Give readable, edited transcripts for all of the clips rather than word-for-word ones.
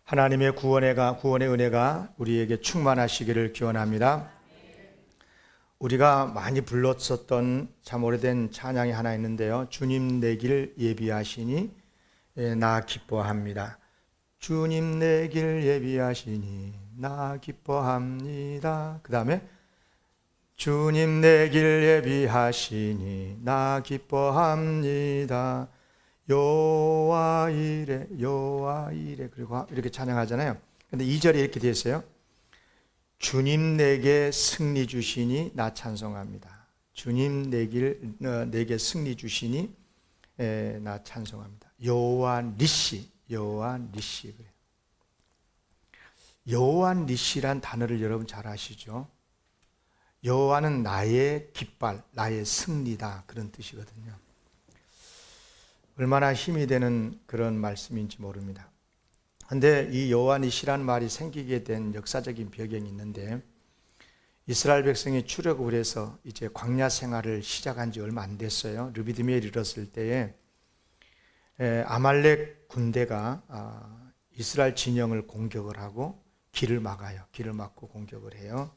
하나님의 구원의 은혜가 우리에게 충만하시기를 기원합니다. 우리가 많이 불렀었던 참 오래된 찬양이 하나 있는데요. 주님 내 길 예비하시니 나 기뻐합니다. 주님 내 길 예비하시니 나 기뻐합니다. 그 다음에 주님 내 길 예비하시니 나 기뻐합니다. 여호와 이레 그리고 이렇게 찬양하잖아요. 근데 2절에 이렇게 되어 있어요. 주님 내게 승리 주시니 나 찬송합니다. 주님 내게 승리 주시니 나 찬송합니다. 여호와 니시 그래요. 여호와 니시란 단어를 여러분 잘 아시죠? 여호와는 나의 깃발, 나의 승리다, 그런 뜻이거든요. 얼마나 힘이 되는 그런 말씀인지 모릅니다. 그런데 이 여호와 니시라는 말이 생기게 된 역사적인 배경이 있는데, 이스라엘 백성이 출애굽을 해서 이제 광야 생활을 시작한 지 얼마 안 됐어요. 르비드미에 이르렀을 때에 아말렉 군대가 이스라엘 진영을 공격을 하고 길을 막아요. 길을 막고 공격을 해요.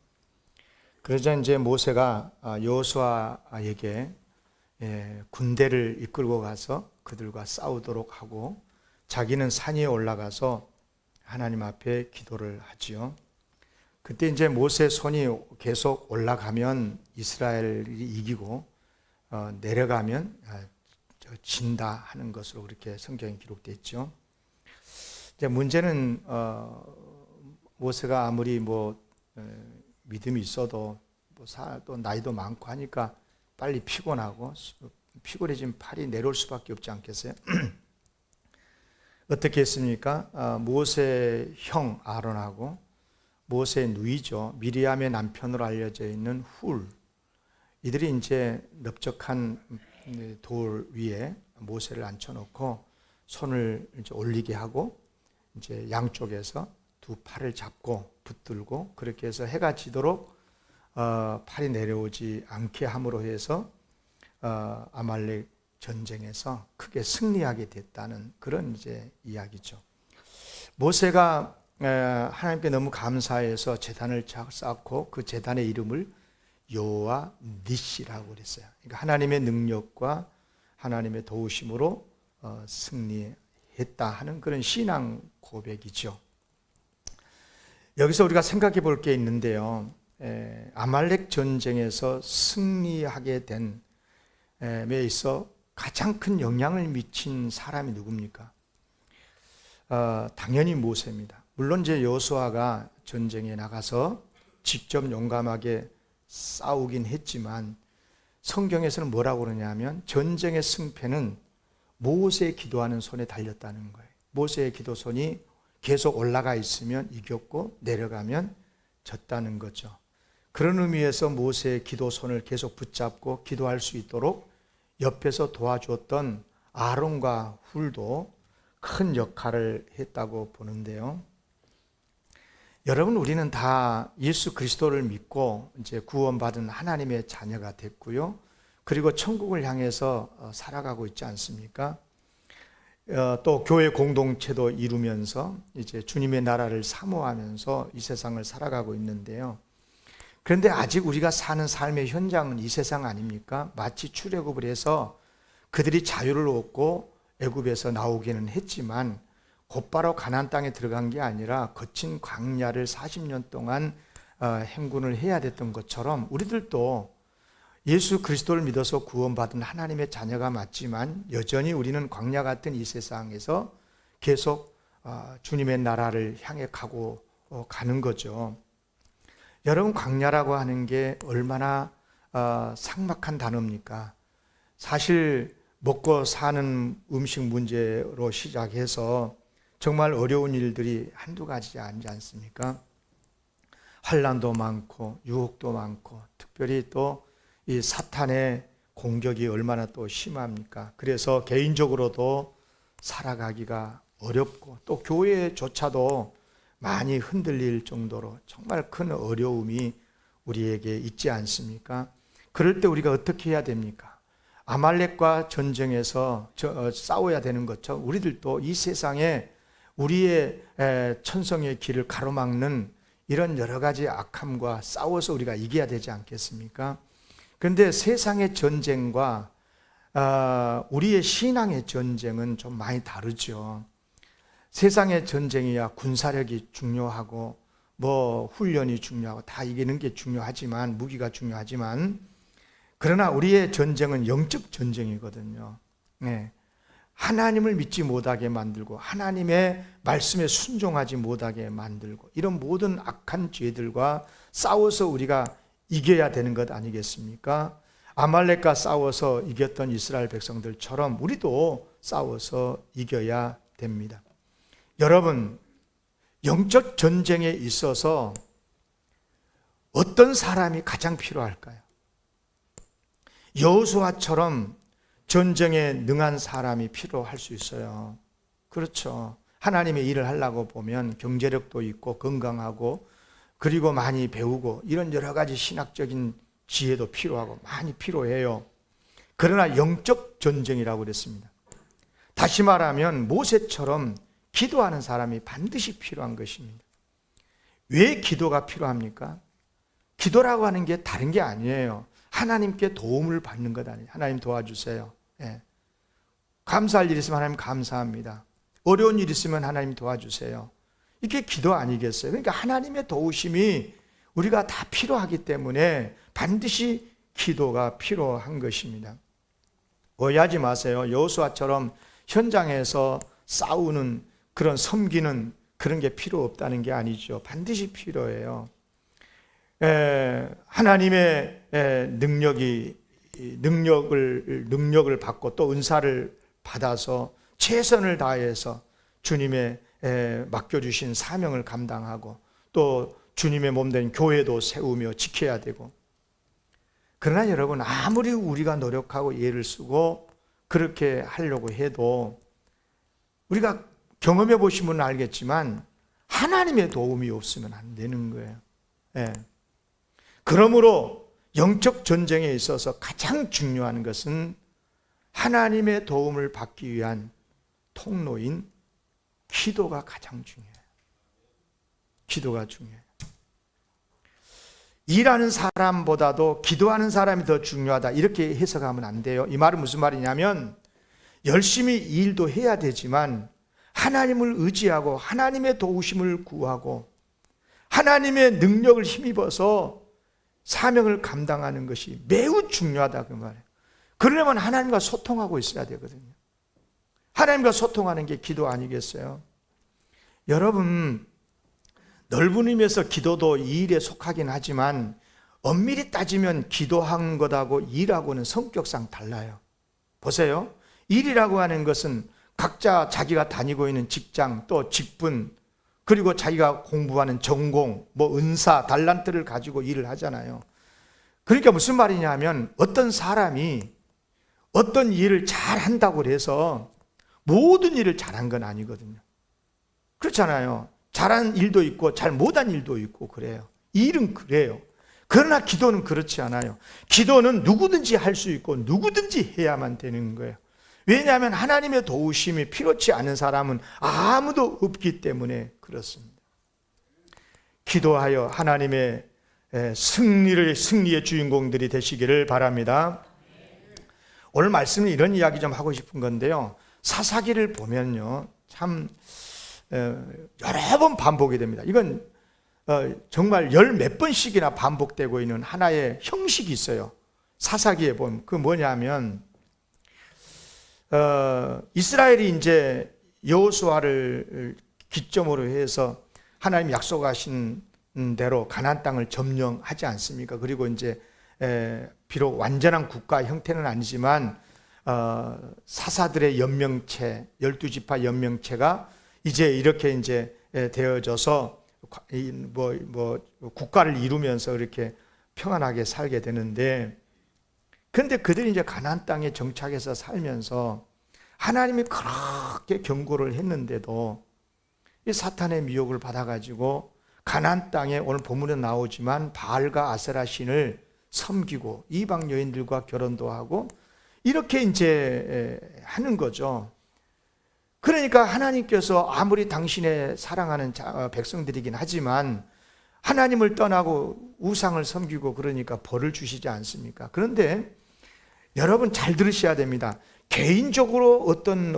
그러자 이제 모세가 여호수아에게 군대를 이끌고 가서 그들과 싸우도록 하고 자기는 산 위에 올라가서 하나님 앞에 기도를 하지요. 그때 이제 모세의 손이 계속 올라가면 이스라엘이 이기고 내려가면 진다 하는 것으로 그렇게 성경에 기록되어 있죠. 이제 문제는 모세가 아무리 믿음이 있어도 또 나이도 많고 하니까 빨리 피곤하고 피곤해지면 팔이 내려올 수밖에 없지 않겠어요? 어떻게 했습니까? 모세의 형 아론하고 모세의 누이죠, 미리암의 남편으로 알려져 있는 훌, 이들이 이제 넓적한 돌 위에 모세를 앉혀놓고 손을 이제 올리게 하고 이제 양쪽에서 두 팔을 잡고 붙들고 그렇게 해서 해가 지도록 팔이 내려오지 않게 함으로 해서 아말렉 전쟁에서 크게 승리하게 됐다는 그런 이제 이야기죠. 모세가 하나님께 너무 감사해서 제단을 쌓고 그 제단의 이름을 여호와 니시라고 그랬어요. 그러니까 하나님의 능력과 하나님의 도우심으로 승리했다 하는 그런 신앙 고백이죠. 여기서 우리가 생각해 볼 게 있는데요. 아말렉 전쟁에서 승리하게 된 에 있어 가장 큰 영향을 미친 사람이 누굽니까? 당연히 모세입니다. 물론 이제 여호수아가 전쟁에 나가서 직접 용감하게 싸우긴 했지만 성경에서는 뭐라고 그러냐면 전쟁의 승패는 모세의 기도하는 손에 달렸다는 거예요. 모세의 기도손이 계속 올라가 있으면 이겼고 내려가면 졌다는 거죠. 그런 의미에서 모세의 기도손을 계속 붙잡고 기도할 수 있도록 옆에서 도와주었던 아론과 훌도 큰 역할을 했다고 보는데요. 여러분, 우리는 다 예수 그리스도를 믿고 이제 구원받은 하나님의 자녀가 됐고요. 그리고 천국을 향해서 살아가고 있지 않습니까? 또 교회 공동체도 이루면서 이제 주님의 나라를 사모하면서 이 세상을 살아가고 있는데요. 그런데 아직 우리가 사는 삶의 현장은 이 세상 아닙니까? 마치 출애굽을 해서 그들이 자유를 얻고 애굽에서 나오기는 했지만 곧바로 가나안 땅에 들어간 게 아니라 거친 광야를 40년 동안 행군을 해야 됐던 것처럼 우리들도 예수 그리스도를 믿어서 구원받은 하나님의 자녀가 맞지만 여전히 우리는 광야 같은 이 세상에서 계속 주님의 나라를 향해 가는 거죠. 여러분, 광야라고 하는 게 얼마나 삭막한 단어입니까? 사실 먹고 사는 음식 문제로 시작해서 정말 어려운 일들이 한두 가지 아니지 않습니까? 환난도 많고 유혹도 많고 특별히 또 이 사탄의 공격이 얼마나 또 심합니까? 그래서 개인적으로도 살아가기가 어렵고 또 교회조차도 많이 흔들릴 정도로 정말 큰 어려움이 우리에게 있지 않습니까? 그럴 때 우리가 어떻게 해야 됩니까? 아말렉과 전쟁에서 싸워야 되는 것처럼 우리들도 이 세상에 우리의 천성의 길을 가로막는 이런 여러 가지 악함과 싸워서 우리가 이겨야 되지 않겠습니까? 그런데 세상의 전쟁과 우리의 신앙의 전쟁은 좀 많이 다르죠. 세상의 전쟁이야 군사력이 중요하고 뭐 훈련이 중요하고 다 이기는 게 중요하지만, 무기가 중요하지만, 그러나 우리의 전쟁은 영적 전쟁이거든요. 네. 하나님을 믿지 못하게 만들고 하나님의 말씀에 순종하지 못하게 만들고, 이런 모든 악한 죄들과 싸워서 우리가 이겨야 되는 것 아니겠습니까? 아말렉과 싸워서 이겼던 이스라엘 백성들처럼 우리도 싸워서 이겨야 됩니다. 여러분, 영적 전쟁에 있어서 어떤 사람이 가장 필요할까요? 여호수아처럼 전쟁에 능한 사람이 필요할 수 있어요. 그렇죠. 하나님의 일을 하려고 보면 경제력도 있고 건강하고 그리고 많이 배우고 이런 여러 가지 신학적인 지혜도 필요하고 많이 필요해요. 그러나 영적 전쟁이라고 그랬습니다. 다시 말하면 모세처럼 기도하는 사람이 반드시 필요한 것입니다. 왜 기도가 필요합니까? 기도라고 하는 게 다른 게 아니에요. 하나님께 도움을 받는 것 아니에요. 하나님 도와주세요. 예. 감사할 일 있으면 하나님 감사합니다. 어려운 일 있으면 하나님 도와주세요. 이게 기도 아니겠어요? 그러니까 하나님의 도우심이 우리가 다 필요하기 때문에 반드시 기도가 필요한 것입니다. 오해하지 마세요. 여호수아처럼 현장에서 싸우는 그런 섬기는 그런 게 필요 없다는 게 아니죠. 반드시 필요해요. 하나님의 능력을 받고 또 은사를 받아서 최선을 다해서 주님의 맡겨주신 사명을 감당하고 또 주님의 몸된 교회도 세우며 지켜야 되고, 그러나 여러분, 아무리 우리가 노력하고 애를 쓰고 그렇게 하려고 해도 우리가 경험해 보신 분은 알겠지만 하나님의 도움이 없으면 안 되는 거예요. 예. 그러므로 영적 전쟁에 있어서 가장 중요한 것은 하나님의 도움을 받기 위한 통로인 기도가 가장 중요해요. 기도가 중요해요. 일하는 사람보다도 기도하는 사람이 더 중요하다, 이렇게 해석하면 안 돼요. 이 말은 무슨 말이냐면, 열심히 일도 해야 되지만 하나님을 의지하고 하나님의 도우심을 구하고 하나님의 능력을 힘입어서 사명을 감당하는 것이 매우 중요하다, 그 말이에요. 그러려면 하나님과 소통하고 있어야 되거든요. 하나님과 소통하는 게 기도 아니겠어요? 여러분, 넓은 의미에서 기도도 이 일에 속하긴 하지만 엄밀히 따지면 기도한 것하고 일하고는 성격상 달라요. 보세요. 일이라고 하는 것은 각자 자기가 다니고 있는 직장, 또 직분, 그리고 자기가 공부하는 전공, 뭐 은사, 달란트를 가지고 일을 하잖아요. 그러니까 무슨 말이냐면, 어떤 사람이 어떤 일을 잘 한다고 해서 모든 일을 잘한 건 아니거든요. 그렇잖아요. 잘한 일도 있고 잘 못한 일도 있고 그래요. 일은 그래요. 그러나 기도는 그렇지 않아요. 기도는 누구든지 할 수 있고 누구든지 해야만 되는 거예요. 왜냐하면 하나님의 도우심이 필요치 않은 사람은 아무도 없기 때문에 그렇습니다. 기도하여 하나님의 승리의 주인공들이 되시기를 바랍니다. 오늘 말씀은 이런 이야기 좀 하고 싶은 건데요. 사사기를 보면요, 참 여러 번 반복이 됩니다. 이건 정말 열 몇 번씩이나 반복되고 있는 하나의 형식이 있어요. 사사기에 보면 그 뭐냐면, 이스라엘이 이제 여호수아를 기점으로 해서 하나님 약속하신 대로 가나안 땅을 점령하지 않습니까? 그리고 이제 비록 완전한 국가 형태는 아니지만 사사들의 연명체, 12지파 연명체가 이제 이렇게 이제 되어져서 국가를 이루면서 이렇게 평안하게 살게 되는데, 그런데 그들이 이제 가나안 땅에 정착해서 살면서 하나님이 그렇게 경고를 했는데도 이 사탄의 미혹을 받아가지고 가나안 땅에, 오늘 본문에 나오지만 바알과 아세라 신을 섬기고 이방 여인들과 결혼도 하고 이렇게 이제 하는 거죠. 그러니까 하나님께서 아무리 당신의 사랑하는 백성들이긴 하지만 하나님을 떠나고 우상을 섬기고 그러니까 벌을 주시지 않습니까? 그런데 여러분 잘 들으셔야 됩니다. 개인적으로 어떤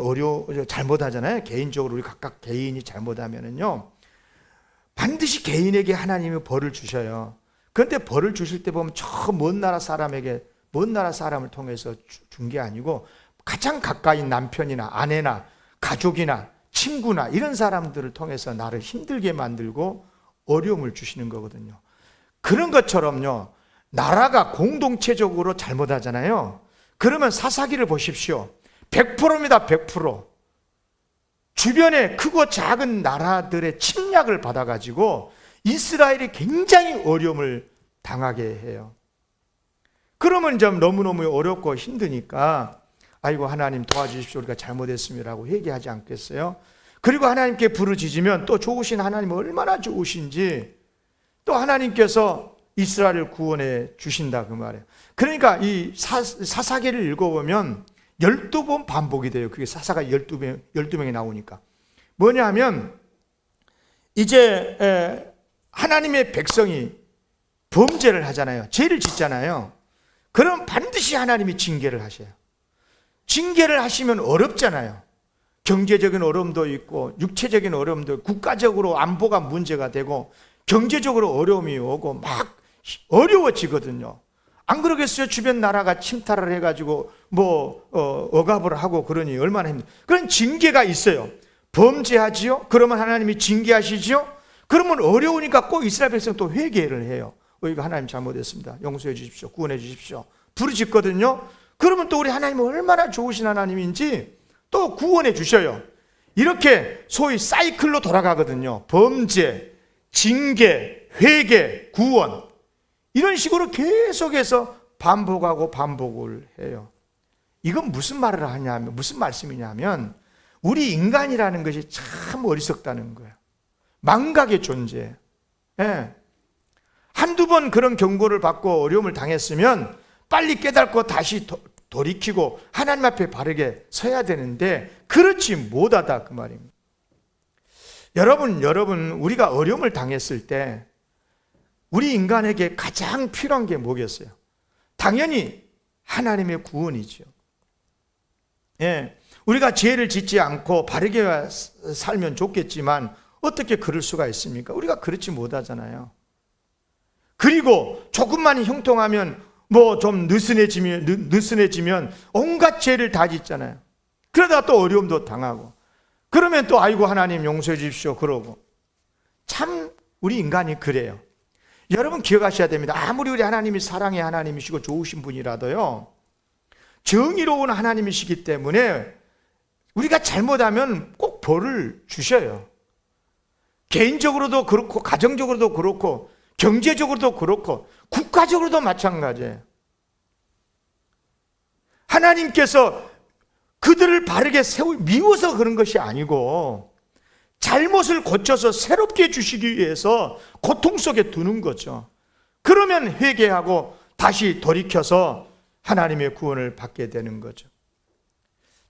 잘못하잖아요. 개인적으로 우리 각각 개인이 잘못하면은요, 반드시 개인에게 하나님이 벌을 주셔요. 그런데 벌을 주실 때 보면 저 먼 나라 사람에게, 먼 나라 사람을 통해서 준 게 아니고 가장 가까이 남편이나 아내나 가족이나 친구나 이런 사람들을 통해서 나를 힘들게 만들고 어려움을 주시는 거거든요. 그런 것처럼요, 나라가 공동체적으로 잘못하잖아요. 그러면 사사기를 보십시오. 100%입니다. 100%. 주변에 크고 작은 나라들의 침략을 받아가지고 이스라엘이 굉장히 어려움을 당하게 해요. 그러면 좀 너무너무 어렵고 힘드니까 아이고 하나님 도와주십시오, 우리가 잘못했습니다라고 회개하지 않겠어요? 그리고 하나님께 부르짖으면 또 좋으신 하나님 얼마나 좋으신지 또 하나님께서 이스라엘을 구원해 주신다 그 말이에요. 그러니까 이 사사기를 읽어보면 12번 반복이 돼요. 그게 사사가 12명이 나오니까. 뭐냐 하면 이제 하나님의 백성이 범죄를 하잖아요. 죄를 짓잖아요. 그럼 반드시 하나님이 징계를 하셔요. 징계를 하시면 어렵잖아요. 경제적인 어려움도 있고 육체적인 어려움도 있고 국가적으로 안보가 문제가 되고 경제적으로 어려움이 오고 막 어려워지거든요. 안 그러겠어요? 주변 나라가 침탈을 해가지고 억압을 하고 그러니 얼마나 힘들어요. 그런 징계가 있어요. 범죄하지요? 그러면 하나님이 징계하시지요? 그러면 어려우니까 꼭 이스라엘 백성 또 회개를 해요. 이거 하나님 잘못했습니다. 용서해 주십시오. 구원해 주십시오. 부르짖거든요. 그러면 또 우리 하나님은 얼마나 좋으신 하나님인지 또 구원해 주셔요. 이렇게 소위 사이클로 돌아가거든요. 범죄, 징계, 회개, 구원, 이런 식으로 계속해서 반복하고 반복을 해요. 이건 무슨 말을 하냐면, 무슨 말씀이냐면 우리 인간이라는 것이 참 어리석다는 거예요. 망각의 존재예요. 예. 한두 번 그런 경고를 받고 어려움을 당했으면 빨리 깨닫고 다시 돌이키고 하나님 앞에 바르게 서야 되는데 그렇지 못하다 그 말입니다. 여러분 우리가 어려움을 당했을 때 우리 인간에게 가장 필요한 게 뭐겠어요? 당연히 하나님의 구원이죠. 예, 우리가 죄를 짓지 않고 바르게 살면 좋겠지만 어떻게 그럴 수가 있습니까? 우리가 그렇지 못하잖아요. 그리고 조금만 형통하면 좀 느슨해지면 온갖 죄를 다 짓잖아요. 그러다가 또 어려움도 당하고 그러면 또 아이고 하나님 용서해 주십시오 그러고. 참 우리 인간이 그래요. 여러분 기억하셔야 됩니다. 아무리 우리 하나님이 사랑의 하나님이시고 좋으신 분이라도요, 정의로운 하나님이시기 때문에 우리가 잘못하면 꼭 벌을 주셔요. 개인적으로도 그렇고 가정적으로도 그렇고 경제적으로도 그렇고 국가적으로도 마찬가지예요. 하나님께서 그들을 바르게 미워서 그런 것이 아니고 잘못을 고쳐서 새롭게 주시기 위해서 고통 속에 두는 거죠. 그러면 회개하고 다시 돌이켜서 하나님의 구원을 받게 되는 거죠.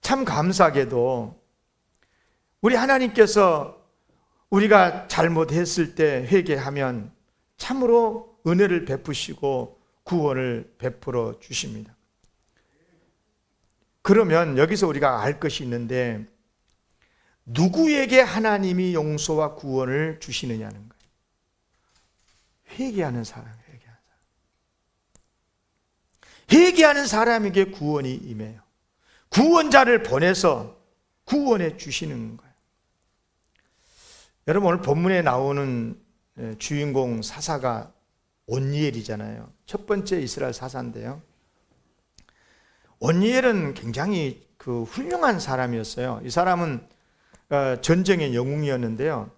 참 감사하게도 우리 하나님께서 우리가 잘못했을 때 회개하면 참으로 은혜를 베푸시고 구원을 베풀어 주십니다. 그러면 여기서 우리가 알 것이 있는데 누구에게 하나님이 용서와 구원을 주시느냐는 거예요. 회개하는 사람, 회개하는 사람에게 구원이 임해요. 구원자를 보내서 구원해 주시는 거예요. 여러분 오늘 본문에 나오는 주인공 사사가 온니엘이잖아요. 첫 번째 이스라엘 사사인데요. 온니엘은 굉장히 훌륭한 사람이었어요. 이 사람은 전쟁의 영웅이었는데요.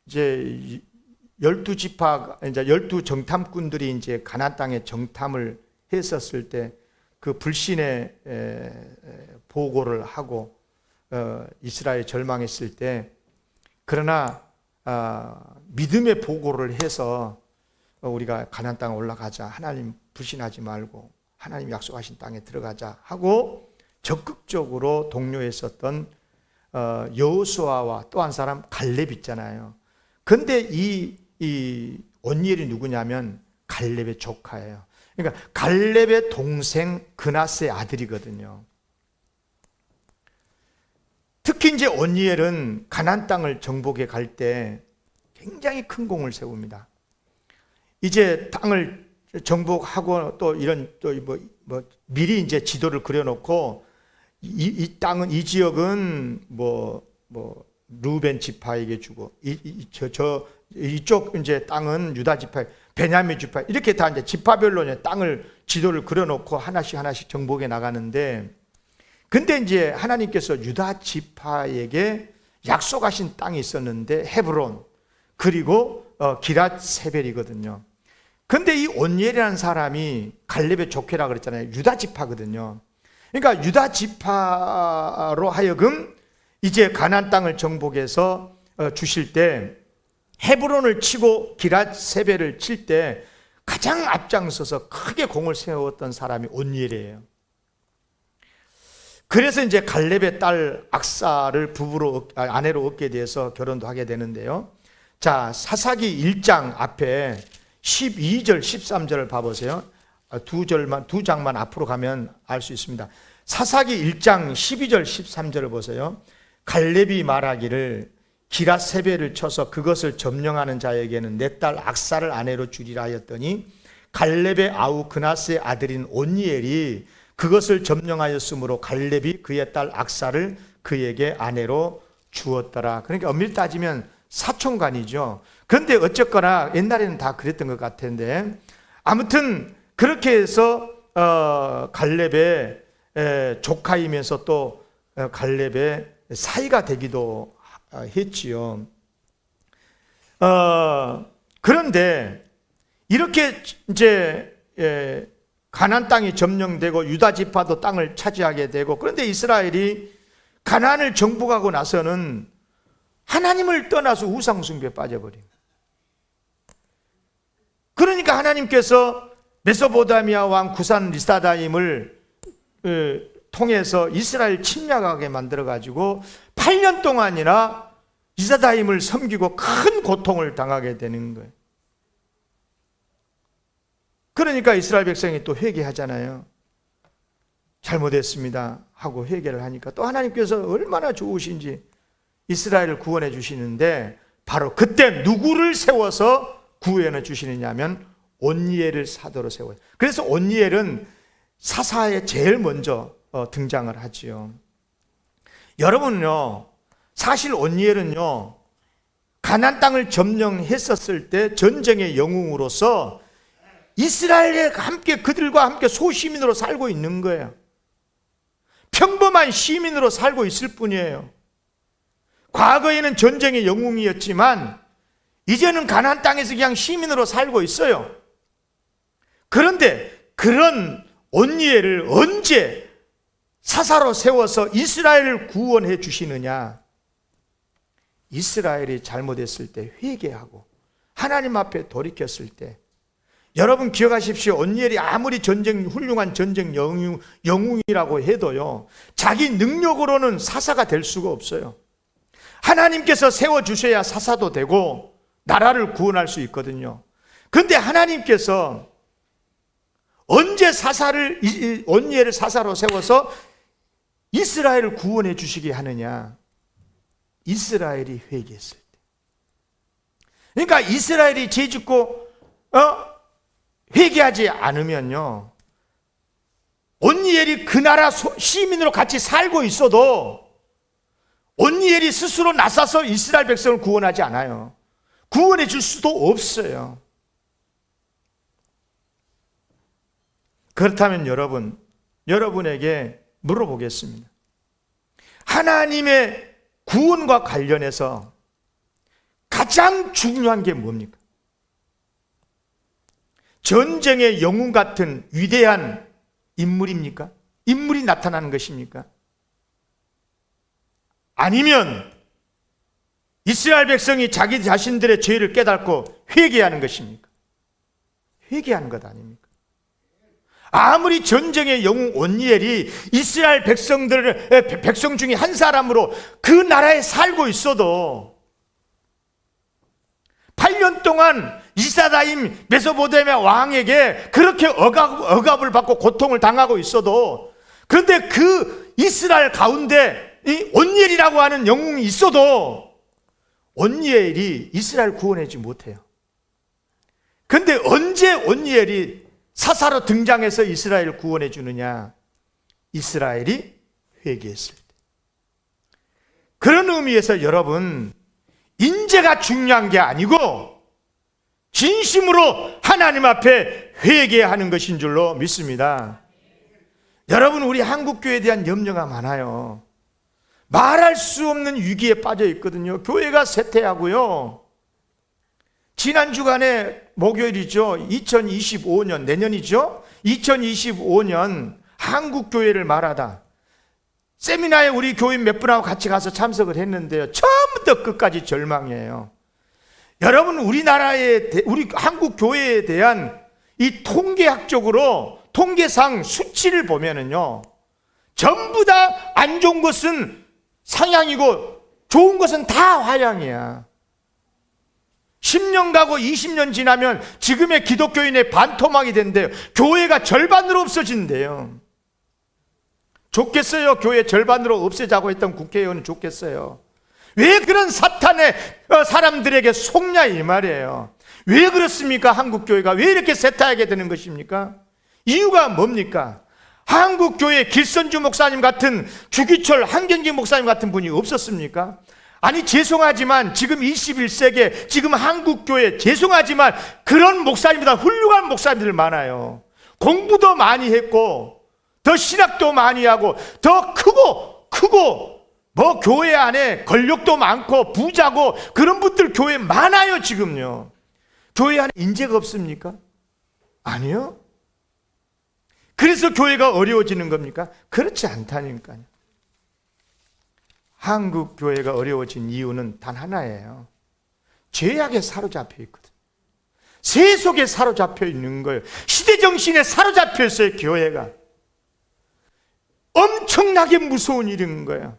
이제 12지파, 이제 12정탐꾼들이 이제 가나안 땅에 정탐을 했었을 때 그 불신의 보고를 하고 이스라엘 절망했을 때, 그러나 믿음의 보고를 해서 우리가 가나안 땅에 올라가자, 하나님 불신하지 말고 하나님 약속하신 땅에 들어가자 하고 적극적으로 독려했었던 여호수아와 또 한 사람 갈렙 있잖아요. 근데 이 온니엘이 누구냐면 갈렙의 조카예요. 그러니까 갈렙의 동생 그나스의 아들이거든요. 특히 이제 온니엘은 가나안 땅을 정복해 갈 때 굉장히 큰 공을 세웁니다. 이제 땅을 정복하고 또 이런 뭐 미리 이제 지도를 그려놓고 이 땅은 이 지역은 뭐 루벤 지파에게 주고 이쪽 이제 땅은 유다 지파, 베냐민 지파 이렇게 다 이제 지파별로 이제 땅을 지도를 그려놓고 하나씩 정복해 나가는데, 근데 이제 하나님께서 유다 지파에게 약속하신 땅이 있었는데 헤브론 그리고 기랏 세벨이거든요. 근데 이 온니엘이라는 사람이 갈렙의 조카라 그랬잖아요. 유다 지파거든요. 그러니까 유다 지파로 하여금 이제 가나안 땅을 정복해서 주실 때 헤브론을 치고 기랏 세벨을 칠 때 가장 앞장서서 크게 공을 세웠던 사람이 온니엘이에요. 그래서 이제 갈렙의 딸 악사를 아내로 얻게 돼서 결혼도 하게 되는데요. 자, 사사기 1장 앞에 12절, 13절을 봐보세요. 두 장만 앞으로 가면 알 수 있습니다. 사사기 1장 12절, 13절을 보세요. 갈렙이 말하기를 기랏 세벨을 쳐서 그것을 점령하는 자에게는 내 딸 악사를 아내로 주리라 하였더니 갈렙의 아우 그나스의 아들인 온니엘이 그것을 점령하였으므로 갈렙이 그의 딸 악사를 그에게 아내로 주었더라. 그러니까 엄밀히 따지면 사촌간이죠. 그런데 어쨌거나 옛날에는 다 그랬던 것 같은데, 아무튼 그렇게 해서 갈렙의 조카이면서 또 갈렙의 사이가 되기도 했지요. 그런데 이렇게 이제 가나안 땅이 점령되고 유다 지파도 땅을 차지하게 되고, 그런데 이스라엘이 가나안을 정복하고 나서는 하나님을 떠나서 우상 숭배에 빠져버린. 그러니까 하나님께서 메소포타미아 왕 구산 리사다임을 통해서 이스라엘 침략하게 만들어 가지고 8년 동안이나 리사다임을 섬기고 큰 고통을 당하게 되는 거예요. 그러니까 이스라엘 백성이 또 회개하잖아요. 잘못했습니다 하고 회개를 하니까 또 하나님께서 얼마나 좋으신지 이스라엘을 구원해 주시는데, 바로 그때 누구를 세워서 구원해 주시느냐 하면 온니엘을 사도로 세워요. 그래서 온니엘은 사사에 제일 먼저 등장을 하지요. 여러분요, 사실 온니엘은요 가나안 땅을 점령했었을 때 전쟁의 영웅으로서 이스라엘에 함께 그들과 함께 소시민으로 살고 있는 거예요. 평범한 시민으로 살고 있을 뿐이에요. 과거에는 전쟁의 영웅이었지만 이제는 가나안 땅에서 그냥 시민으로 살고 있어요. 그런데 그런 온니엘을 언제 사사로 세워서 이스라엘을 구원해 주시느냐? 이스라엘이 잘못했을 때 회개하고 하나님 앞에 돌이켰을 때. 여러분 기억하십시오. 온니엘이 아무리 훌륭한 전쟁 영웅이라고 해도요, 자기 능력으로는 사사가 될 수가 없어요. 하나님께서 세워주셔야 사사도 되고 나라를 구원할 수 있거든요. 그런데 하나님께서 언제 온니엘을 사사로 세워서 이스라엘을 구원해 주시게 하느냐? 이스라엘이 회개했을 때. 그러니까 이스라엘이 죄짓고 회개하지 않으면요, 온니엘이 그 나라 시민으로 같이 살고 있어도 온니엘이 스스로 나서서 이스라엘 백성을 구원하지 않아요. 구원해 줄 수도 없어요. 그렇다면 여러분에게 물어보겠습니다. 하나님의 구원과 관련해서 가장 중요한 게 뭡니까? 전쟁의 영웅 같은 위대한 인물입니까? 인물이 나타나는 것입니까? 아니면 이스라엘 백성이 자기 자신들의 죄를 깨닫고 회개하는 것입니까? 회개하는 것 아닙니까? 아무리 전쟁의 영웅 온니엘이 이스라엘 백성 중에 한 사람으로 그 나라에 살고 있어도 8년 동안 이스라엘 메소포타미아 왕에게 그렇게 억압을 받고 고통을 당하고 있어도, 그런데 그 이스라엘 가운데 이 온니엘이라고 하는 영웅이 있어도 온니엘이 이스라엘 구원하지 못해요. 그런데 언제 온니엘이 사사로 등장해서 이스라엘을 구원해 주느냐? 이스라엘이 회개했을 때. 그런 의미에서 여러분, 인재가 중요한 게 아니고 진심으로 하나님 앞에 회개하는 것인 줄로 믿습니다. 여러분, 우리 한국교회에 대한 염려가 많아요. 말할 수 없는 위기에 빠져 있거든요. 교회가 쇠퇴하고요. 지난 주간에 목요일이죠. 2025년, 내년이죠. 2025년 한국교회를 말하다 세미나에 우리 교인 몇 분하고 같이 가서 참석을 했는데요, 처음부터 끝까지 절망이에요. 여러분, 우리 한국교회에 대한 이 통계학적으로 통계상 수치를 보면은요, 전부 다 안 좋은 것은 상향이고 좋은 것은 다 하향이야. 10년 가고 20년 지나면 지금의 기독교인의 반토막이 된대요. 교회가 절반으로 없어진대요. 좋겠어요? 교회 절반으로 없애자고 했던 국회의원은 좋겠어요? 왜 그런 사탄의 사람들에게 속냐 이 말이에요. 왜 그렇습니까? 한국교회가 왜 이렇게 쇠퇴하게 되는 것입니까? 이유가 뭡니까? 한국교회 길선주 목사님 같은, 주기철 한경진 목사님 같은 분이 없었습니까? 아니, 죄송하지만 지금 21세기에 지금 한국교회, 죄송하지만 그런 목사님보다 훌륭한 목사님들 많아요. 공부도 많이 했고 더 신학도 많이 하고 더 크고 뭐 교회 안에 권력도 많고 부자고 그런 분들 교회 많아요. 지금요. 교회 안에 인재가 없습니까? 아니요. 그래서 교회가 어려워지는 겁니까? 그렇지 않다니까요. 한국 교회가 어려워진 이유는 단 하나예요. 죄악에 사로잡혀 있거든. 세속에 사로잡혀 있는 거예요. 시대정신에 사로잡혀 있어요. 교회가 엄청나게 무서운 일인 거예요.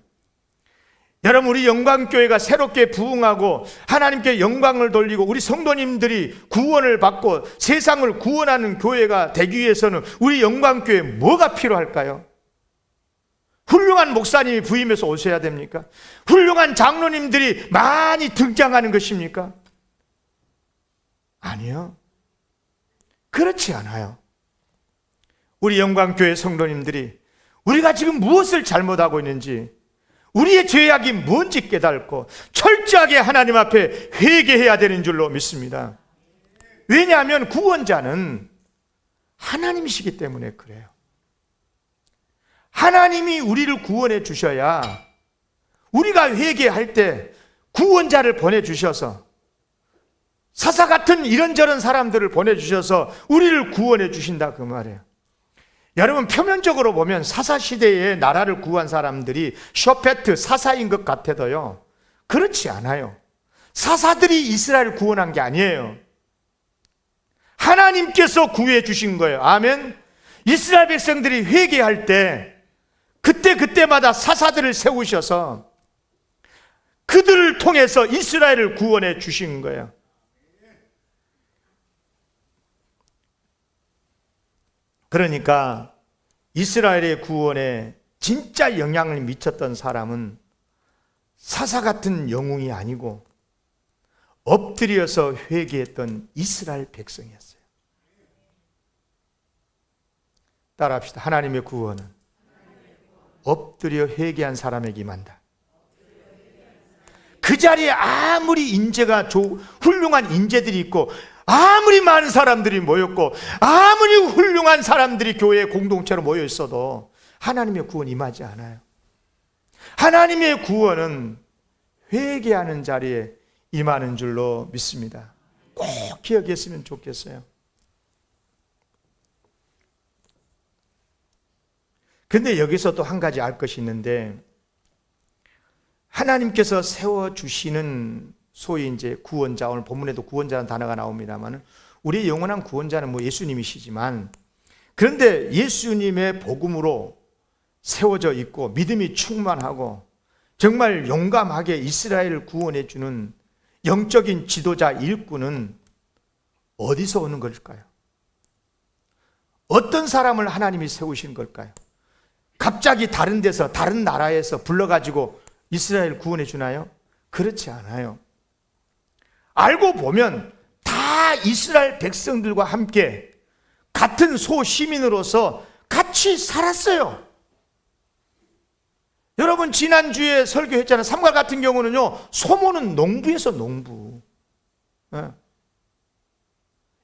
여러분, 우리 영광교회가 새롭게 부흥하고 하나님께 영광을 돌리고 우리 성도님들이 구원을 받고 세상을 구원하는 교회가 되기 위해서는 우리 영광교회에 뭐가 필요할까요? 훌륭한 목사님이 부임해서 오셔야 됩니까? 훌륭한 장로님들이 많이 등장하는 것입니까? 아니요. 그렇지 않아요. 우리 영광교회 성도님들이 우리가 지금 무엇을 잘못하고 있는지, 우리의 죄악이 뭔지 깨닫고 철저하게 하나님 앞에 회개해야 되는 줄로 믿습니다. 왜냐하면 구원자는 하나님이시기 때문에 그래요. 하나님이 우리를 구원해 주셔야 우리가 회개할 때 구원자를 보내주셔서, 사사 같은 이런저런 사람들을 보내주셔서 우리를 구원해 주신다 그 말이에요. 여러분, 표면적으로 보면 사사시대에 나라를 구한 사람들이 쇼페트 사사인 것 같아도요, 그렇지 않아요. 사사들이 이스라엘을 구원한 게 아니에요. 하나님께서 구해 주신 거예요. 아멘. 이스라엘 백성들이 회개할 때 그때마다 사사들을 세우셔서 그들을 통해서 이스라엘을 구원해 주신 거예요. 그러니까 이스라엘의 구원에 진짜 영향을 미쳤던 사람은 사사 같은 영웅이 아니고 엎드려서 회개했던 이스라엘 백성이었어요. 따라합시다. 하나님의 구원은 엎드려 회개한 사람에게 임한다. 그 자리에 아무리 인재가 훌륭한 인재들이 있고 아무리 많은 사람들이 모였고 아무리 훌륭한 사람들이 교회 공동체로 모여 있어도 하나님의 구원 임하지 않아요. 하나님의 구원은 회개하는 자리에 임하는 줄로 믿습니다. 꼭 기억했으면 좋겠어요. 근데 여기서 또 한 가지 알 것이 있는데, 하나님께서 세워주시는 소위 이제 구원자, 오늘 본문에도 구원자라는 단어가 나옵니다만, 우리의 영원한 구원자는 뭐 예수님이시지만 그런데 예수님의 복음으로 세워져 있고 믿음이 충만하고 정말 용감하게 이스라엘을 구원해 주는 영적인 지도자 일꾼은 어디서 오는 걸까요? 어떤 사람을 하나님이 세우신 걸까요? 갑자기 다른 데서 다른 나라에서 불러가지고 이스라엘 구원해 주나요? 그렇지 않아요. 알고 보면 다 이스라엘 백성들과 함께 같은 소시민으로서 같이 살았어요. 여러분 지난주에 설교했잖아요. 삼가 같은 경우는요, 소모는 농부에서 농부.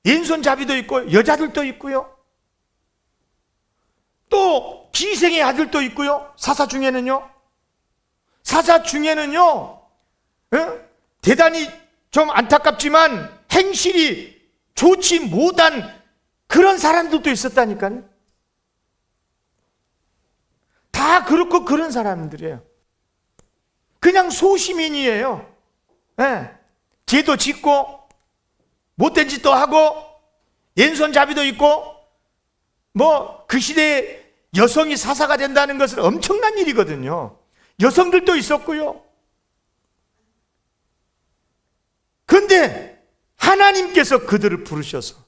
왼손잡이도 있고 여자들도 있고요. 또 기생의 아들도 있고요. 사사 중에는요. 대단히 좀 안타깝지만 행실이 좋지 못한 그런 사람들도 있었다니까요. 다 그렇고 그런 사람들이에요. 그냥 소시민이에요. 죄도 짓고 못된 짓도 하고 왼손잡이도 있고 그 시대에 여성이 사사가 된다는 것은 엄청난 일이거든요. 여성들도 있었고요. 그런데 하나님께서 그들을 부르셔서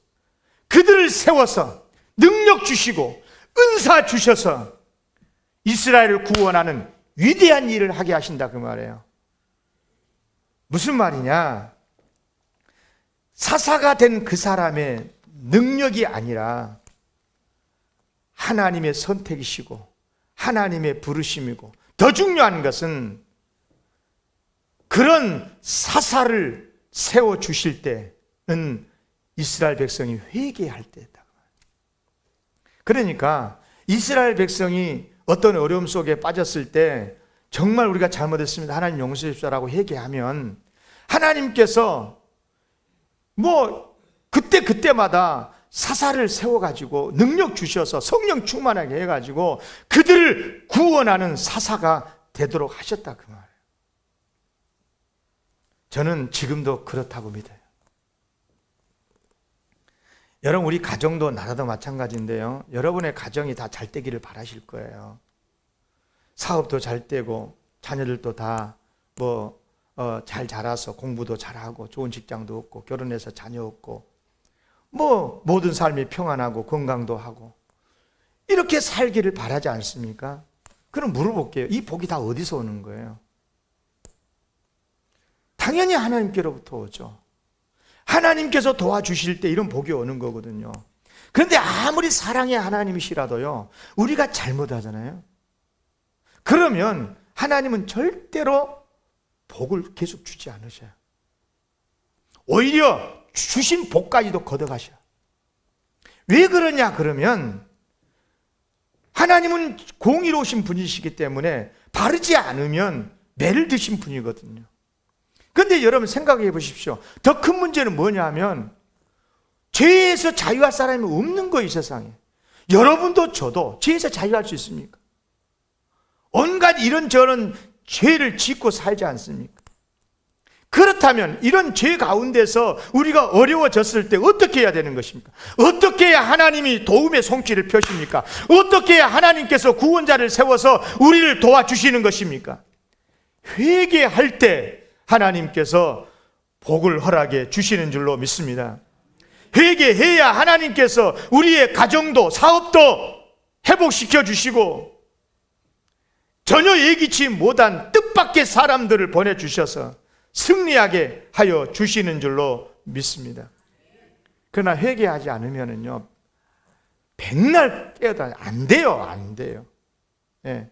그들을 세워서 능력 주시고 은사 주셔서 이스라엘을 구원하는 위대한 일을 하게 하신다 그 말이에요. 무슨 말이냐? 사사가 된 그 사람의 능력이 아니라 하나님의 선택이시고 하나님의 부르심이고, 더 중요한 것은 그런 사사를 세워주실 때는 이스라엘 백성이 회개할 때다. 그러니까 이스라엘 백성이 어떤 어려움 속에 빠졌을 때 정말 우리가 잘못했습니다, 하나님 용서해 주시라고 회개하면 하나님께서 그때마다 사사를 세워가지고 능력 주셔서 성령 충만하게 해가지고 그들을 구원하는 사사가 되도록 하셨다 그 말이에요. 저는 지금도 그렇다고 믿어요. 여러분, 우리 가정도 나라도 마찬가지인데요, 여러분의 가정이 다 잘 되기를 바라실 거예요. 사업도 잘 되고 자녀들도 다 잘 자라서 공부도 잘하고 좋은 직장도 얻고 결혼해서 자녀 얻고 모든 삶이 평안하고 건강도 하고 이렇게 살기를 바라지 않습니까? 그럼 물어볼게요. 이 복이 다 어디서 오는 거예요? 당연히 하나님께로부터 오죠. 하나님께서 도와주실 때 이런 복이 오는 거거든요. 그런데 아무리 사랑의 하나님이시라도요, 우리가 잘못하잖아요. 그러면 하나님은 절대로 복을 계속 주지 않으셔요. 오히려 주신 복까지도 걷어가셔요. 왜 그러냐 그러면 하나님은 공의로우신 분이시기 때문에 바르지 않으면 매를 드신 분이거든요. 그런데 여러분 생각해 보십시오. 더 큰 문제는 뭐냐 하면 죄에서 자유할 사람이 없는 거예요, 이 세상에. 여러분도 저도 죄에서 자유할 수 있습니까? 온갖 이런저런 죄를 짓고 살지 않습니까? 그렇다면 이런 죄 가운데서 우리가 어려워졌을 때 어떻게 해야 되는 것입니까? 어떻게 해야 하나님이 도움의 손길을 펴십니까? 어떻게 해야 하나님께서 구원자를 세워서 우리를 도와주시는 것입니까? 회개할 때 하나님께서 복을 허락해 주시는 줄로 믿습니다. 회개해야 하나님께서 우리의 가정도 사업도 회복시켜 주시고 전혀 예기치 못한 뜻밖의 사람들을 보내주셔서 승리하게 하여 주시는 줄로 믿습니다. 그러나 회개하지 않으면요, 백날 깨어도 안 돼요. 예.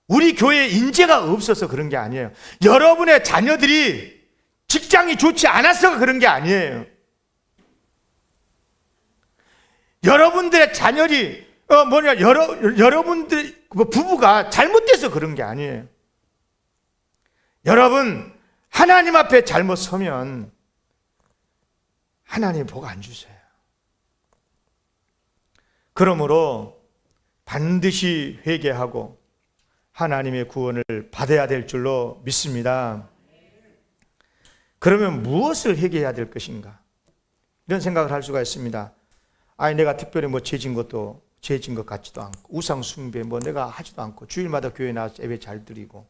우리 교회에 인재가 없어서 그런 게 아니에요. 여러분의 자녀들이 직장이 좋지 않아서 그런 게 아니에요. 여러분들의 자녀들이 여러분들 부부가 잘못돼서 그런 게 아니에요. 여러분, 하나님 앞에 잘못 서면 하나님 복 안 주세요. 그러므로 반드시 회개하고 하나님의 구원을 받아야 될 줄로 믿습니다. 그러면 무엇을 회개해야 될 것인가? 이런 생각을 할 수가 있습니다. 아니 내가 특별히 뭐 죄진 것 같지도 않고, 우상 숭배 뭐 내가 하지도 않고, 주일마다 교회 나와서 예배 잘 드리고,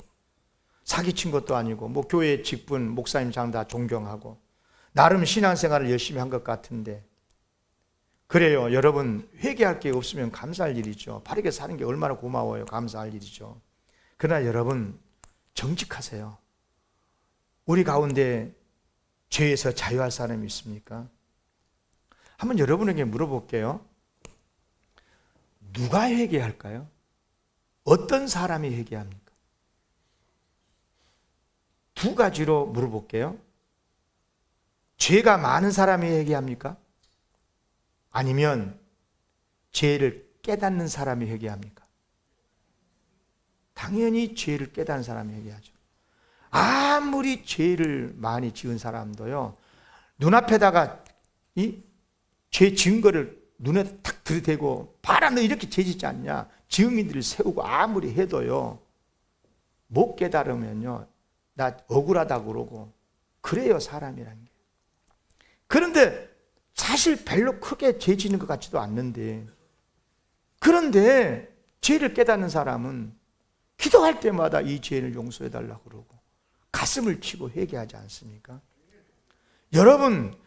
사기친 것도 아니고, 뭐 교회 직분 목사님 장 다 존경하고, 나름 신앙생활을 열심히 한 것 같은데. 그래요. 여러분, 회개할 게 없으면 감사할 일이죠. 바르게 사는 게 얼마나 고마워요. 감사할 일이죠. 그러나 여러분, 정직하세요. 우리 가운데 죄에서 자유할 사람이 있습니까? 한번 여러분에게 물어볼게요. 누가 회개할까요? 어떤 사람이 회개합니까? 두 가지로 물어볼게요. 죄가 많은 사람이 회개합니까? 아니면 죄를 깨닫는 사람이 회개합니까? 당연히 죄를 깨닫는 사람이 회개하죠. 아무리 죄를 많이 지은 사람도요, 눈앞에다가 이 죄 증거를 눈에 탁 들이대고, 봐라 너 이렇게 죄 짓지 않냐, 증인들을 세우고 아무리 해도요, 못 깨달으면요, 나 억울하다고 그러고, 그래요 사람이란 게. 그런데 사실 별로 크게 죄 지는 것 같지도 않는데, 그런데 죄를 깨닫는 사람은 기도할 때마다 이 죄를 용서해 달라고 그러고 가슴을 치고 회개하지 않습니까? 여러분,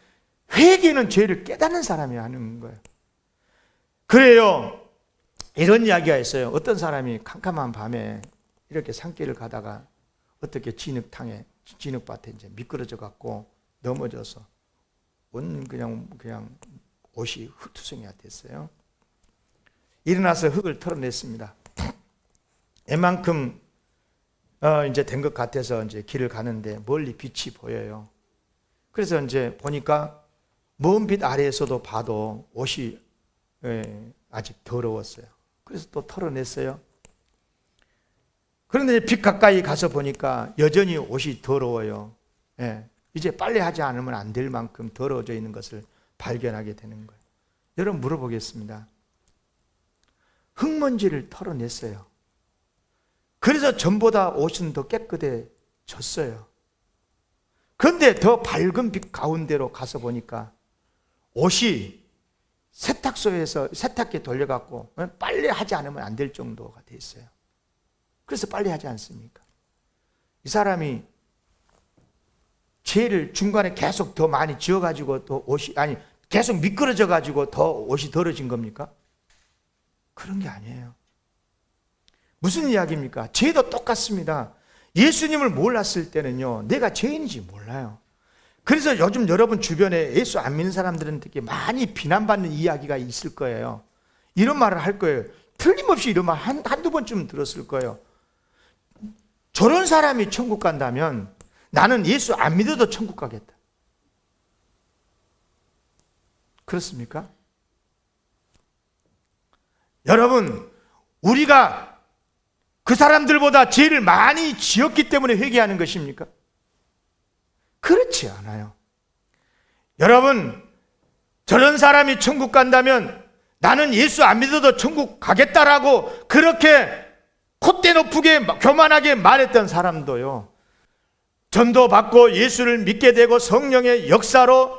회개는 죄를 깨닫는 사람이 하는 거예요. 그래요, 이런 이야기가 있어요. 어떤 사람이 캄캄한 밤에 이렇게 산길을 가다가 어떻게 진흙밭에 이제 미끄러져 갖고 넘어져서 그냥 옷이 흙투성이가 됐어요. 일어나서 흙을 털어냈습니다. 웬만큼 이제 된 것 같아서 이제 길을 가는데 멀리 빛이 보여요. 그래서 이제 보니까 먼 빛 아래에서도 봐도 옷이 아직 더러웠어요. 그래서 또 털어냈어요. 그런데 빛 가까이 가서 보니까 여전히 옷이 더러워요. 이제 빨래하지 않으면 안 될 만큼 더러워져 있는 것을 발견하게 되는 거예요. 여러분, 물어보겠습니다. 흙먼지를 털어냈어요. 그래서 전보다 옷은 더 깨끗해졌어요. 그런데 더 밝은 빛 가운데로 가서 보니까 옷이 세탁소에서 세탁기에 돌려갖고 빨래하지 않으면 안 될 정도가 됐어요. 그래서 빨래하지 않습니까? 이 사람이 죄를 중간에 계속 더 많이 지어가지고 또 계속 미끄러져가지고 더 옷이 더러진 겁니까? 그런 게 아니에요. 무슨 이야기입니까? 죄도 똑같습니다. 예수님을 몰랐을 때는요, 내가 죄인인지 몰라요. 그래서 요즘 여러분 주변에 예수 안 믿는 사람들은 되게 많이 비난받는 이야기가 있을 거예요. 이런 말을 할 거예요. 틀림없이 이런 말 한두 번쯤 들었을 거예요. 저런 사람이 천국 간다면 나는 예수 안 믿어도 천국 가겠다. 그렇습니까? 여러분, 우리가 그 사람들보다 죄를 많이 지었기 때문에 회개하는 것입니까? 그렇지 않아요. 여러분, 저런 사람이 천국 간다면 나는 예수 안 믿어도 천국 가겠다라고 그렇게 콧대 높게 교만하게 말했던 사람도요, 전도 받고 예수를 믿게 되고 성령의 역사로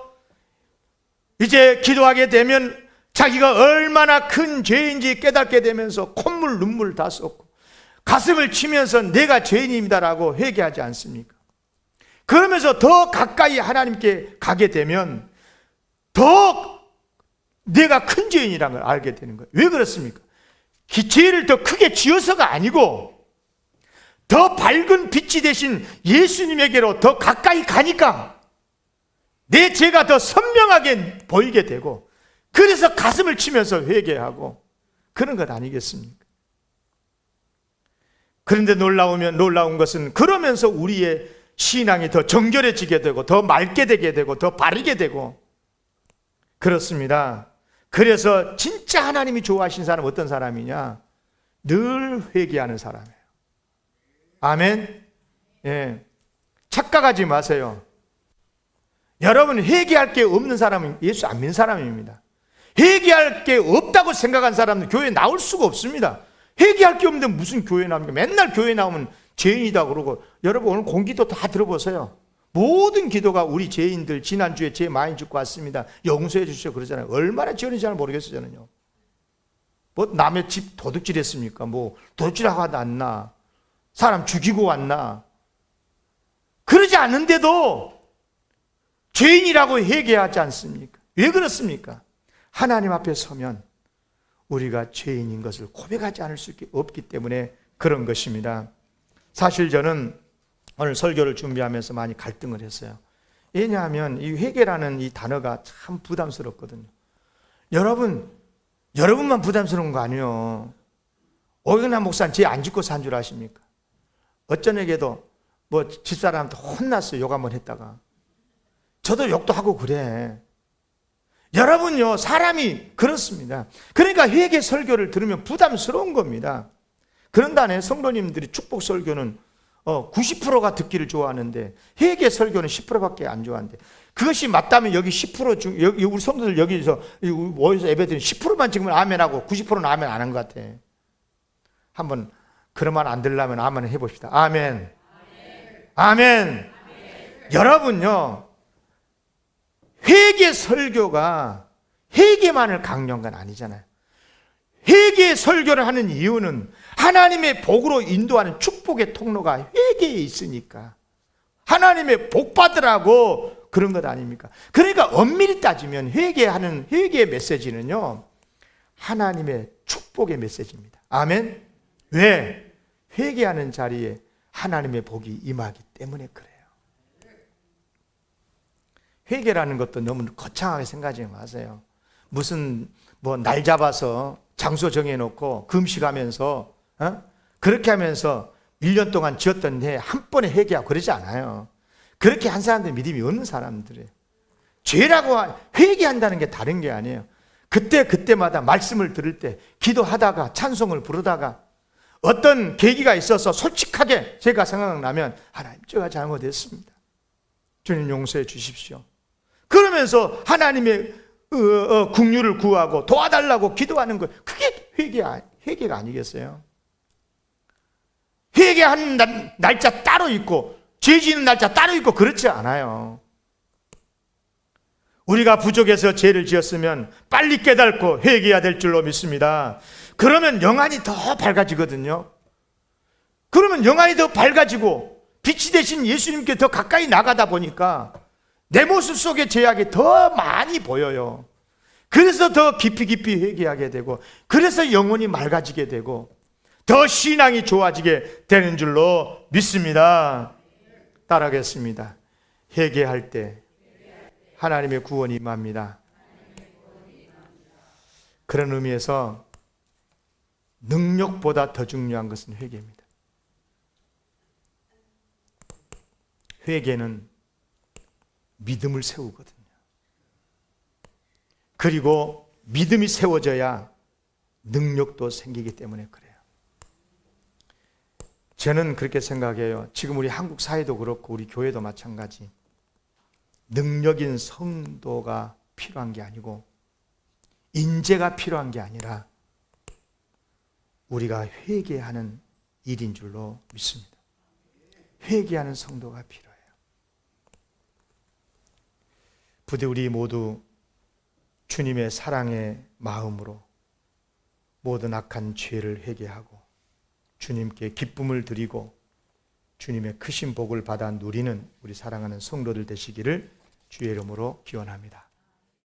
이제 기도하게 되면 자기가 얼마나 큰 죄인지 깨닫게 되면서 콧물 눈물 다 쏟고 가슴을 치면서 내가 죄인입니다라고 회개하지 않습니까? 그러면서 더 가까이 하나님께 가게 되면 더 내가 큰 죄인이라는 걸 알게 되는 거예요. 왜 그렇습니까? 죄를 더 크게 지어서가 아니고 더 밝은 빛이 되신 예수님에게로 더 가까이 가니까 내 죄가 더 선명하게 보이게 되고, 그래서 가슴을 치면서 회개하고 그런 것 아니겠습니까? 그런데 놀라운 것은 그러면서 우리의 신앙이 더 정결해지게 되고 더 맑게 되게 되고 더 바르게 되고 그렇습니다. 그래서 진짜 하나님이 좋아하신 사람은 어떤 사람이냐? 늘 회개하는 사람이에요. 아멘. 예. 착각하지 마세요. 여러분, 회개할 게 없는 사람은 예수 안 믿는 사람입니다. 회개할 게 없다고 생각한 사람은 교회에 나올 수가 없습니다. 회개할 게 없는데 무슨 교회에 나옵니까? 맨날 교회에 나오면 죄인이다 그러고. 여러분, 오늘 공기도 다 들어보세요. 모든 기도가 우리 죄인들 지난주에 죄 많이 짓고 왔습니다. 용서해 주시오 그러잖아요. 얼마나 지었는지 잘 모르겠어요 저는요. 뭐 남의 집 도둑질했습니까? 뭐 도둑질하고 왔나? 사람 죽이고 왔나? 그러지 않는데도 죄인이라고 회개하지 않습니까? 왜 그렇습니까? 하나님 앞에 서면 우리가 죄인인 것을 고백하지 않을 수 없기 때문에 그런 것입니다. 사실 저는 오늘 설교를 준비하면서 많이 갈등을 했어요. 왜냐하면 이 회개라는 이 단어가 참 부담스럽거든요. 여러분만 부담스러운 거 아니에요. 오영남 목사는 죄 안 짓고 산 줄 아십니까? 어쩌냐게도 뭐 집사람한테 혼났어요. 욕 한번 했다가. 저도 욕도 하고 그래. 여러분요, 사람이 그렇습니다. 그러니까 회개 설교를 들으면 부담스러운 겁니다. 그런다네 성도님들이 축복 설교는 90%가 듣기를 좋아하는데 회개 설교는 10%밖에 안 좋아하는데, 그것이 맞다면 여기 10% 중, 여기 우리 성도들 여기서 모여서 예배드리는 10%만 지금 아멘하고 90%는 아멘 안 한 것 같아. 한번 그런 말 안 들으려면 아멘 해봅시다. 아멘. 아멘. 여러분요, 회개 설교가 회개만을 강요한 건 아니잖아요. 회개 설교를 하는 이유는 하나님의 복으로 인도하는 축복의 통로가 회개에 있으니까, 하나님의 복 받으라고 그런 것 아닙니까? 그러니까 엄밀히 따지면 회개의 메시지는요, 하나님의 축복의 메시지입니다. 아멘. 왜? 회개하는 자리에 하나님의 복이 임하기 때문에 그래요. 회개라는 것도 너무 거창하게 생각하지 마세요. 무슨 뭐 날 잡아서 장소 정해놓고 금식하면서 그렇게 하면서 1년 동안 지었던 해 한 번에 회개하고 그러지 않아요. 그렇게 한 사람들 믿음이 없는 사람들이에요. 죄라고 회개한다는 게 다른 게 아니에요. 그때마다 말씀을 들을 때 기도하다가 찬송을 부르다가 어떤 계기가 있어서 솔직하게 제가 생각나면 하나님 제가 잘못했습니다. 주님 용서해 주십시오. 그러면서 하나님의 긍휼을 구하고 도와달라고 기도하는 것, 그게 회개가 아니겠어요? 회개하는 날짜 따로 있고 죄 지는 날짜 따로 있고 그렇지 않아요. 우리가 부족해서 죄를 지었으면 빨리 깨닫고 회개해야 될 줄로 믿습니다. 그러면 영안이 더 밝아지거든요. 그러면 영안이 더 밝아지고 빛이 되신 예수님께 더 가까이 나가다 보니까 내 모습 속에 죄악이 더 많이 보여요. 그래서 더 깊이 회개하게 되고, 그래서 영혼이 맑아지게 되고 더 신앙이 좋아지게 되는 줄로 믿습니다. 따라하겠습니다. 회개할 때 하나님의 구원이 임합니다. 그런 의미에서 능력보다 더 중요한 것은 회개입니다. 회개는 믿음을 세우거든요. 그리고 믿음이 세워져야 능력도 생기기 때문에 그래요. 저는 그렇게 생각해요. 지금 우리 한국 사회도 그렇고 우리 교회도 마찬가지. 능력인 성도가 필요한 게 아니고 인재가 필요한 게 아니라 우리가 회개하는 일인 줄로 믿습니다. 회개하는 성도가 필요해요. 부디 우리 모두 주님의 사랑의 마음으로 모든 악한 죄를 회개하고 주님께 기쁨을 드리고 주님의 크신 복을 받아 누리는 우리 사랑하는 성도들 되시기를 주의 이름으로 기원합니다.